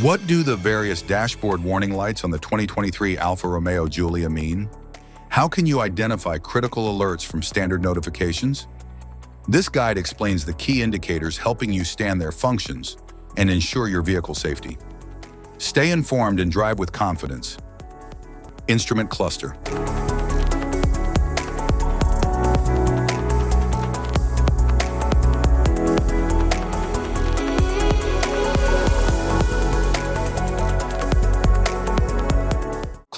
What do the various dashboard warning lights on the 2023 Alfa Romeo Giulia mean? How can you identify critical alerts from standard notifications? This guide explains the key indicators helping you stand their functions and ensure your vehicle safety. Stay informed and drive with confidence. Instrument cluster.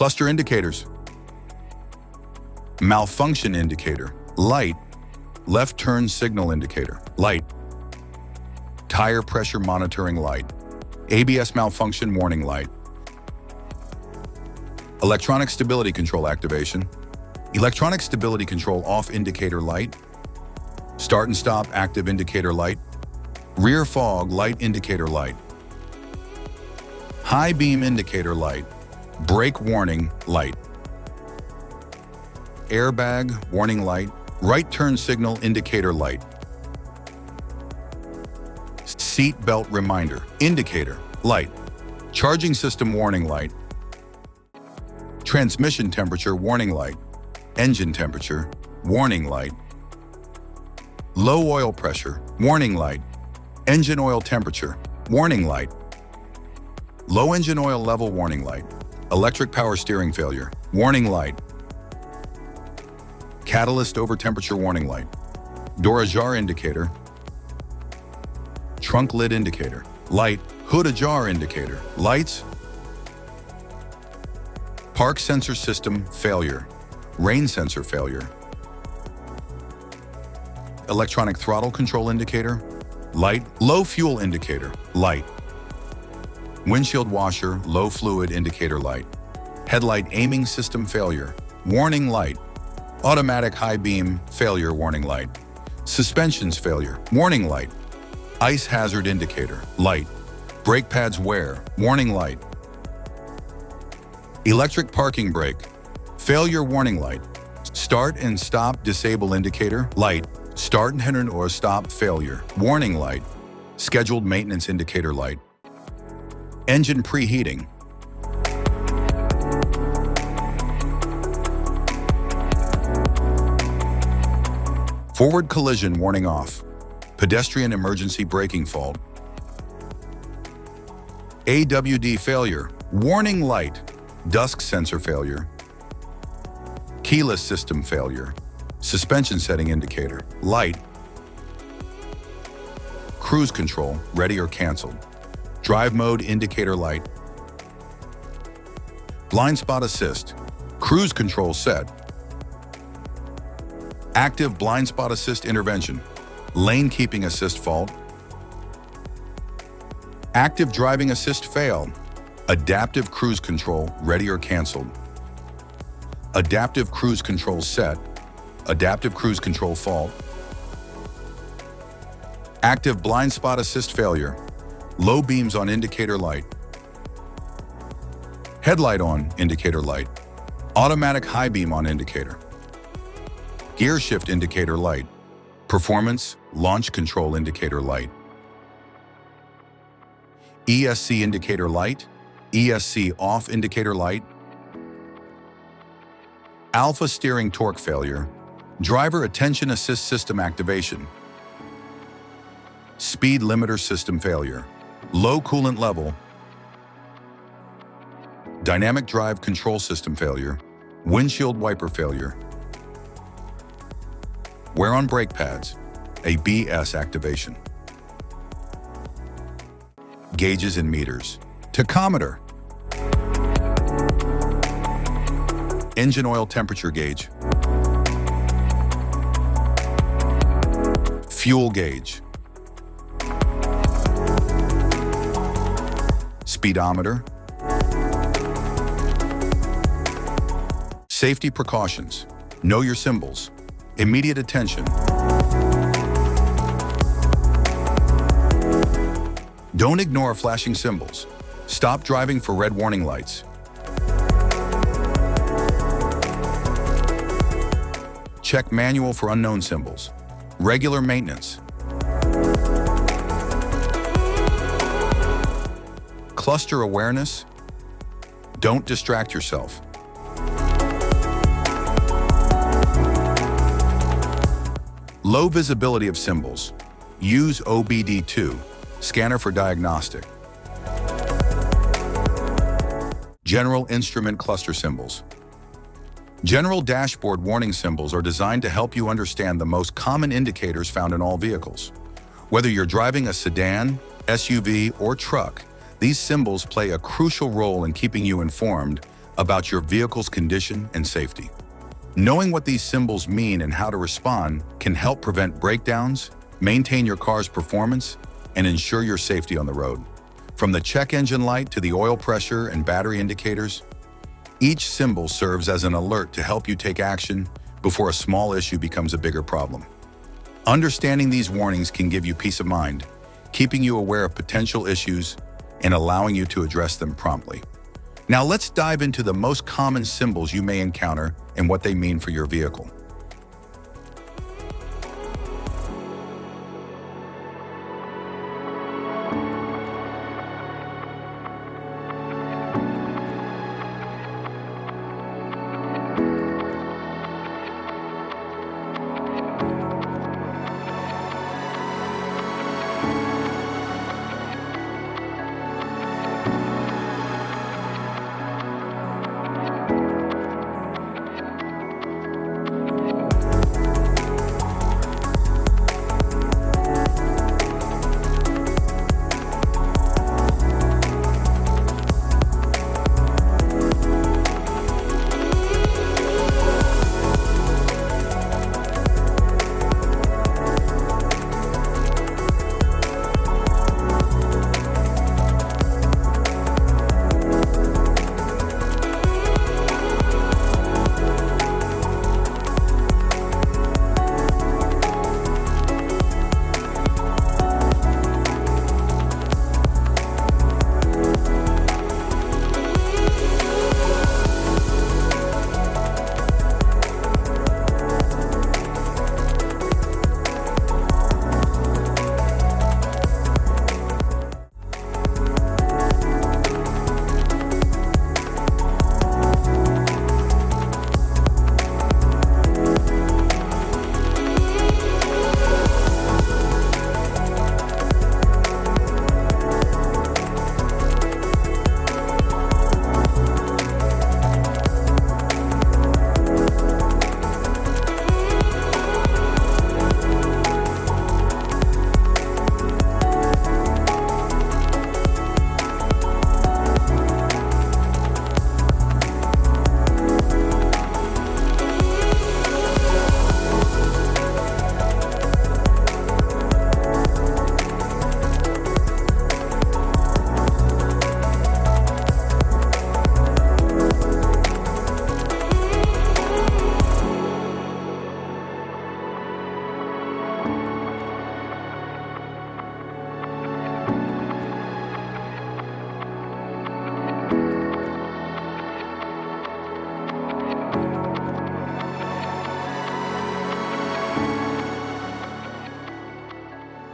Cluster indicators. Malfunction indicator, light. Left turn signal indicator, light. Tire pressure monitoring light. ABS malfunction warning light. Electronic stability control activation. Electronic stability control off indicator light. Start and stop active indicator light. Rear fog light indicator light. High beam indicator light. Brake warning light. Airbag warning light. Right turn signal indicator light. Seat belt reminder indicator light. Charging system warning light. Transmission temperature warning light. Engine temperature warning light. Low oil pressure warning light. Engine oil temperature warning light. Low engine oil level warning light. Electric power steering failure warning light. Catalyst over temperature warning light. Door ajar indicator. Trunk lid indicator light. Hood ajar indicator lights. Park sensor system failure. Rain sensor failure. Electronic throttle control indicator light. Low fuel indicator light. Windshield washer low fluid indicator light. Headlight aiming system failure warning light. Automatic high beam failure warning light. Suspensions failure warning light. Ice hazard indicator light. Brake pads wear warning light. Electric parking brake failure warning light. Start and stop disable indicator light. Start and or stop failure warning light. Scheduled maintenance indicator light. Engine preheating. Forward collision warning off. Pedestrian emergency braking fault. AWD failure warning light. Dusk sensor failure. Keyless system failure. Suspension setting indicator light. Cruise control ready or canceled. Drive mode indicator light. Blind spot assist. Cruise control set. Active blind spot assist intervention. Lane keeping assist fault. Active driving assist fail. Adaptive cruise control ready or canceled. Adaptive cruise control set. Adaptive cruise control fault. Active blind spot assist failure. Low beams on indicator light. Headlight on indicator light. Automatic high beam on indicator. Gear shift indicator light. Performance launch control indicator light. ESC indicator light. ESC off indicator light. Alpha steering torque failure. Driver attention assist system activation. Speed limiter system failure. Low coolant level. Dynamic drive control system failure. Windshield wiper failure. Wear on brake pads. ABS activation. Gauges and meters. Tachometer. Engine oil temperature gauge. Fuel gauge. Speedometer. Safety precautions. Know your symbols. Immediate attention. Don't ignore flashing symbols. Stop driving for red warning lights. Check manual for unknown symbols. Regular maintenance. cluster awareness? Don't distract yourself. Low visibility of symbols. Use OBD2, scanner for diagnostic. General instrument cluster symbols. General dashboard warning symbols are designed to help you understand the most common indicators found in all vehicles. Whether you're driving a sedan, SUV, or truck, these symbols play a crucial role in keeping you informed about your vehicle's condition and safety. Knowing what these symbols mean and how to respond can help prevent breakdowns, maintain your car's performance, and ensure your safety on the road. From the check engine light to the oil pressure and battery indicators, each symbol serves as an alert to help you take action before a small issue becomes a bigger problem. Understanding these warnings can give you peace of mind, keeping you aware of potential issues and allowing you to address them promptly. Now let's dive into the most common symbols you may encounter and what they mean for your vehicle.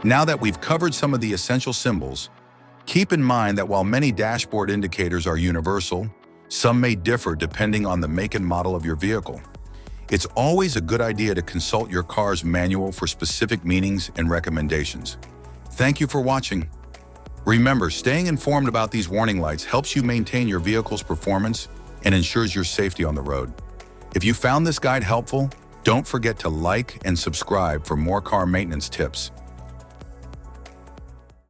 Now that we've covered some of the essential symbols, keep in mind that while many dashboard indicators are universal, some may differ depending on the make and model of your vehicle. It's always a good idea to consult your car's manual for specific meanings and recommendations. Thank you for watching. Remember, staying informed about these warning lights helps you maintain your vehicle's performance and ensures your safety on the road. If you found this guide helpful, don't forget to like and subscribe for more car maintenance tips.